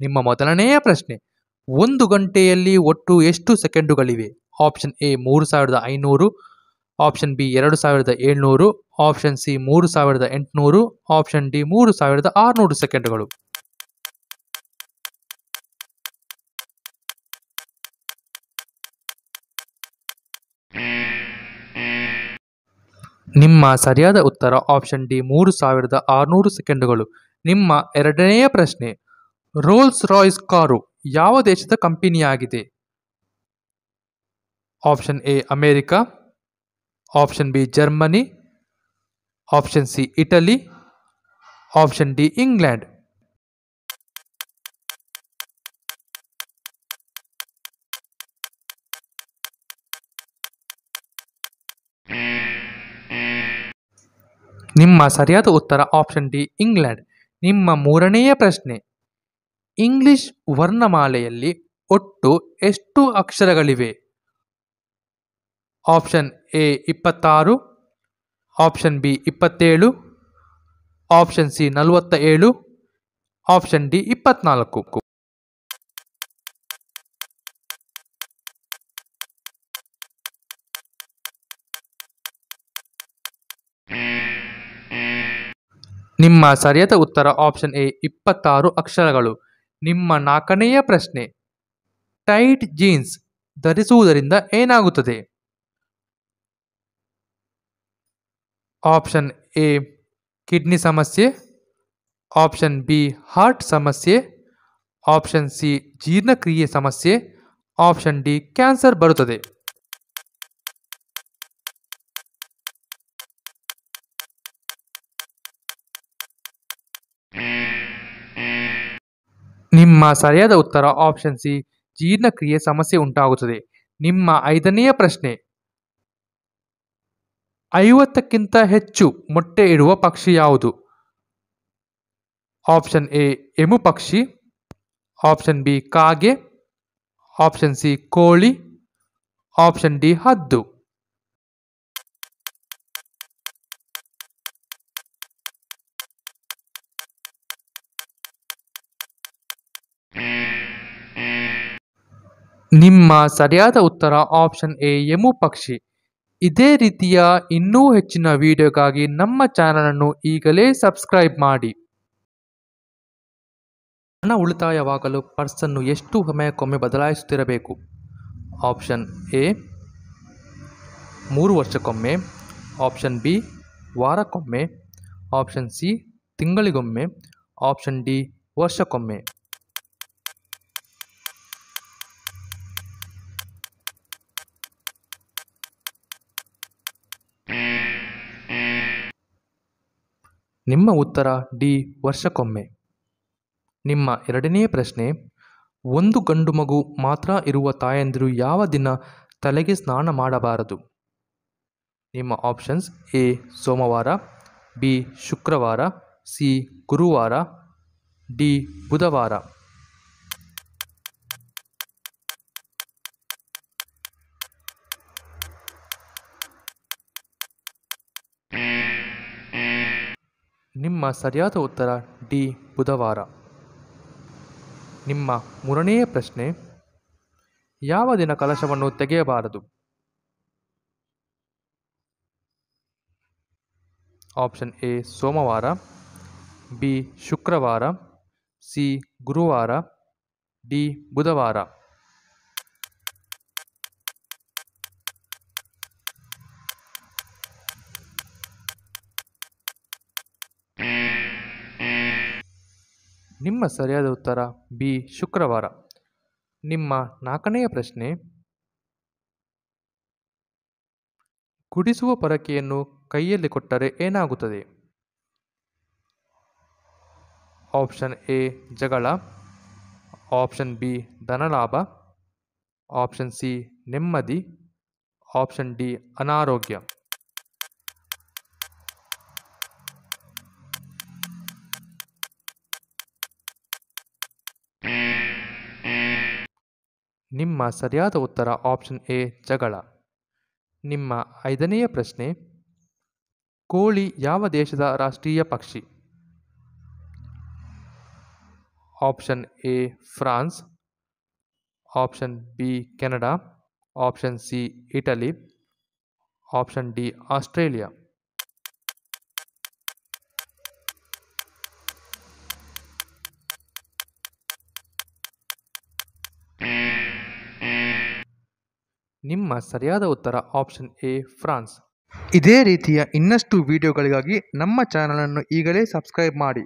ನಿಮ್ಮ ಮೊದಲನೆಯ ಪ್ರಶ್ನೆ, 1 ಗಂಟೆಯಲ್ಲಿ ಒಟ್ಟು ಎಷ್ಟು ಸೆಕೆಂಡುಗಳಿವೆ? Option A 3500, option B 2700, option C 3800, option D 3600 ಸೆಕೆಂಡುಗಳು. ನಿಮ್ಮ ಸರಿಯಾದ ಉತ್ತರ ಆಪ್ಷನ್ ಡಿ 3600 ಸೆಕೆಂಡುಗಳು. ನಿಮ್ಮ ಎರಡನೆಯ ಪ್ರಶ್ನೆ, ರೋಲ್ಸ್ ರಾಯ್ಸ್ ಕಾರು ಯಾವ ದೇಶದ ಕಂಪನಿಯಾಗಿದೆ? Option A America, option B Germany, option C Italy, option D England. ನಿಮ್ಮ ಸರಿಯಾದ ಉತ್ತರ ಆಪ್ಷನ್ ಡಿ ಇಂಗ್ಲೆಂಡ್. ನಿಮ್ಮ ಮೂರನೆಯ ಪ್ರಶ್ನೆ, ಇಂಗ್ಲಿಷ್ ವರ್ಣಮಾಲೆಯಲ್ಲಿ ಒಟ್ಟು ಎಷ್ಟು ಅಕ್ಷರಗಳಿವೆ? Option A 26, option B 27, option C 47, option D 24. ನಿಮ್ಮ ಸರಿಯಾದ ಉತ್ತರ ಆಪ್ಷನ್ ಎ 26 ಅಕ್ಷರಗಳು. ನಿಮ್ಮ ನಾಲ್ಕನೆಯ ಪ್ರಶ್ನೆ, ಟೈಟ್ ಜೀನ್ಸ್ ಧರಿಸುವುದರಿಂದ ಏನಾಗುತ್ತದೆ? ಆಪ್ಷನ್ ಎ ಕಿಡ್ನಿ ಸಮಸ್ಯೆ, ಆಪ್ಷನ್ ಬಿ ಹಾರ್ಟ್ ಸಮಸ್ಯೆ, ಆಪ್ಷನ್ ಸಿ ಜೀರ್ಣಕ್ರಿಯೆ ಸಮಸ್ಯೆ, ಆಪ್ಷನ್ ಡಿ ಕ್ಯಾನ್ಸರ್ ಬರುತ್ತದೆ. ನಿಮ್ಮ ಸರಿಯಾದ ಉತ್ತರ ಆಪ್ಷನ್ ಸಿ ಜೀರ್ಣಕ್ರಿಯೆ ಸಮಸ್ಯೆ ಉಂಟಾಗುತ್ತದೆ. ನಿಮ್ಮ ಐದನೆಯ ಪ್ರಶ್ನೆ, 50ಕ್ಕಿಂತ ಹೆಚ್ಚು ಮೊಟ್ಟೆ ಇಡುವ ಪಕ್ಷಿ ಯಾವುದು? ಆಪ್ಷನ್ ಎ ಎಮು ಪಕ್ಷಿ, ಆಪ್ಷನ್ ಬಿ ಕಾಗೆ, ಆಪ್ಷನ್ ಸಿ ಕೋಳಿ, ಆಪ್ಷನ್ ಡಿ ಹದ್ದು. ನಿಮ್ಮ ಸರಿಯಾದ ಉತ್ತರ ಆಪ್ಷನ್ ಎ ಎಮು ಪಕ್ಷಿ. ಇದೇ ರೀತಿಯ ಇನ್ನೂ ಹೆಚ್ಚಿನ ವಿಡಿಯೋಗಾಗಿ ನಮ್ಮ ಚಾನಲನ್ನು ಈಗಲೇ ಸಬ್ಸ್ಕ್ರೈಬ್ ಮಾಡಿ. ಹಣ ಉಳಿತಾಯವಾಗಲು ಪರ್ಸನ್ನು ಎಷ್ಟು ಸಮಯಕ್ಕೊಮ್ಮೆ ಬದಲಾಯಿಸುತ್ತಿರಬೇಕು? ಆಪ್ಷನ್ ಎ 3 ವರ್ಷಕ್ಕೊಮ್ಮೆ, ಆಪ್ಷನ್ ಬಿ ವಾರಕ್ಕೊಮ್ಮೆ, ಆಪ್ಷನ್ ಸಿ ತಿಂಗಳಿಗೊಮ್ಮೆ, ಆಪ್ಷನ್ ಡಿ ವರ್ಷಕ್ಕೊಮ್ಮೆ. ನಿಮ್ಮ ಉತ್ತರ ಡಿ ವರ್ಷಕ್ಕೊಮ್ಮೆ. ನಿಮ್ಮ ಎರಡನೆಯ ಪ್ರಶ್ನೆ, ಒಂದು ಗಂಡು ಮಗು ಮಾತ್ರ ಇರುವ ತಾಯಂದಿರು ಯಾವ ದಿನ ತಲೆಗೆ ಸ್ನಾನ ಮಾಡಬಾರದು? ನಿಮ್ಮ ಆಪ್ಷನ್ಸ್ ಎ ಸೋಮವಾರ, ಬಿ ಶುಕ್ರವಾರ, ಸಿ ಗುರುವಾರ, ಡಿ ಬುಧವಾರ. ನಿಮ್ಮ ಸರಿಯಾದ ಉತ್ತರ ಡಿ ಬುಧವಾರ. ನಿಮ್ಮ ಮೂರನೆಯ ಪ್ರಶ್ನೆ, ಯಾವ ದಿನ ಕಲಶವನ್ನು ತೆಗೆಯಬಾರದು? ಆಪ್ಷನ್ ಎ ಸೋಮವಾರ, ಬಿ ಶುಕ್ರವಾರ, ಸಿ ಗುರುವಾರ, ಡಿ ಬುಧವಾರ. ನಿಮ್ಮ ಸರಿಯಾದ ಉತ್ತರ ಬಿ ಶುಕ್ರವಾರ. ನಿಮ್ಮ ನಾಲ್ಕನೆಯ ಪ್ರಶ್ನೆ, ಗುಡಿಸುವ ಪೊರಕೆಯನ್ನು ಕೈಯಲ್ಲಿ ಕೊಟ್ಟರೆ ಏನಾಗುತ್ತದೆ? ಆಪ್ಷನ್ ಎ ಜಗಳ, ಆಪ್ಷನ್ ಬಿ ಧನಲಾಭ, ಆಪ್ಷನ್ ಸಿ ನೆಮ್ಮದಿ, ಆಪ್ಷನ್ ಡಿ ಅನಾರೋಗ್ಯ. ನಿಮ್ಮ ಸರಿಯಾದ ಉತ್ತರ ಆಪ್ಷನ್ ಎ ಜಗಳ. ನಿಮ್ಮ ಐದನೆಯ ಪ್ರಶ್ನೆ, ಕೋಳಿ ಯಾವ ದೇಶದ ರಾಷ್ಟ್ರೀಯ ಪಕ್ಷಿ? Option A France, option B Canada, option C Italy, option D Australia. ನಿಮ್ಮ ಸರಿಯಾದ ಉತ್ತರ ಆಪ್ಷನ್ ಎ ಫ್ರಾನ್ಸ್. ಇದೇ ರೀತಿಯ ಇನ್ನಷ್ಟು ವಿಡಿಯೋಗಳಿಗಾಗಿ ನಮ್ಮ ಚಾನಲನ್ನು ಈಗಲೇ ಸಬ್ಸ್ಕ್ರೈಬ್ ಮಾಡಿ.